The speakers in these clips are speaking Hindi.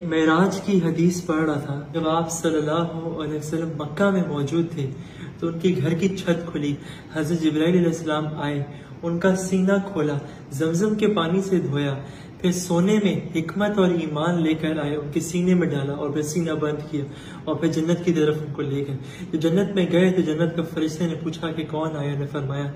मेराज की हदीस पढ़ रहा था। जब आप सल्लल्लाहु अलैहि वसल्लम मक्का में मौजूद थे तो उनके घर की छत खुली, हज़रत जिब्राइल अलैहिस्सलाम आए, उनका सीना खोला, जमजम के पानी से धोया, फिर सोने में हिकमत और ईमान लेकर आए, उनके सीने में डाला और फिर सीना बंद किया और फिर जन्नत की तरफ उनको ले गए। जब जन्नत में गए तो जन्नत के फरिश्ते ने पूछा कि कौन आया? उन्होंने फरमाया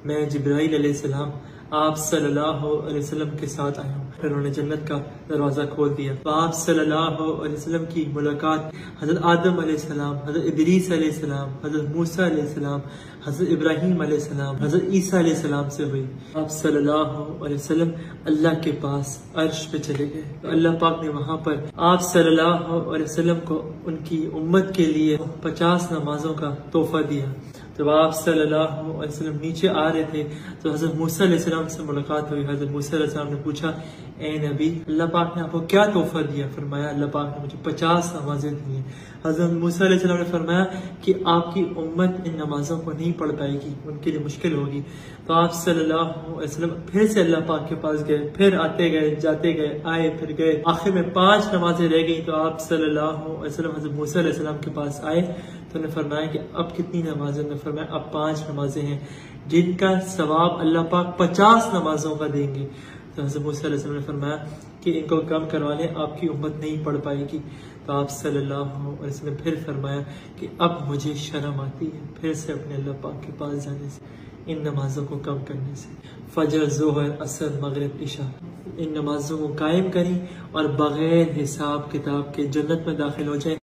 मैं जिब्राइल अलैहिस्सलाम आप सल्लल्लाहु अलैहि वसल्लम के साथ आया हूँ। फिर उन्होंने जन्नत का दरवाजा खोल दिया तो आप सल्लल्लाहु अलैहि वसल्लम की मुलाकात हजरत आदम अलैहिस्सलाम, हजरत इदरीस अलैहिस्सलाम, हजरत मूसा अलैहिस्सलाम, हजरत इब्राहीम अलैहिस्सलाम, हजरत ईसा अलैहिस्सलाम से हुई। आप सल्लल्लाहु अलैहि वसल्लम अल्लाह के पास अर्श पे चले गए तो अल्लाह पाक ने वहाँ पर आप सल्लल्लाहु अलैहि वसल्लम को उनकी उम्मत के लिए 50 नमाजों का तोहफा दिया। जब आप सल्लल्लाहु अलैहि वसल्लम नीचे आ रहे थे तो हजरत मूसा अलैहिस्सलाम से मुलाकात हुई। हजरत मूसा अलैहिस्सलाम ने पूछा, ए नबी, अल्लाह पाक ने आपको क्या तोहफा दिया? फरमाया अल्लाह पाक ने मुझे 50 नमाजें दी हैं। हजरत मूसा अलैहिस्सलाम ने फरमाया कि आपकी उम्मत इन नमाजों को नहीं पढ़ पाएगी, उनके लिए मुश्किल होगी। तो आप सल्लल्लाहु अलैहि वसल्लम फिर से अल्लाह पाक के पास गए, फिर आते गए, जाते गए, आए फिर गए, आखिर में 5 नमाजें रह गई। तो आप सल्लल्लाहु अलैहि वसल्लम हजरत मूसा अलैहिस्सलाम के पास आए तो उन्होंने फरमाया कि अब कितनी नमाजें? ने फरमाया अब 5 नमाजें हैं जिनका सवाब अल्लाह पाक 50 नमाजों का देंगे। तो हज़रत मूसा अलैहि सल्लम ने फरमाया कि इनको कम करवा लें, आपकी उम्मत नहीं पढ़ पाएगी। तो आप सल्लल्लाहु अलैहि वसल्लम फिर फरमाया कि अब मुझे शर्म आती है फिर से अपने अल्लाह पाक के पास जाने से, इन नमाजों को कम करने से। फजर, ज़ोहर, असर, मगरिब, इशा, इन नमाजों को कायम करें और बगैर हिसाब किताब के जन्नत में दाखिल हो जाए।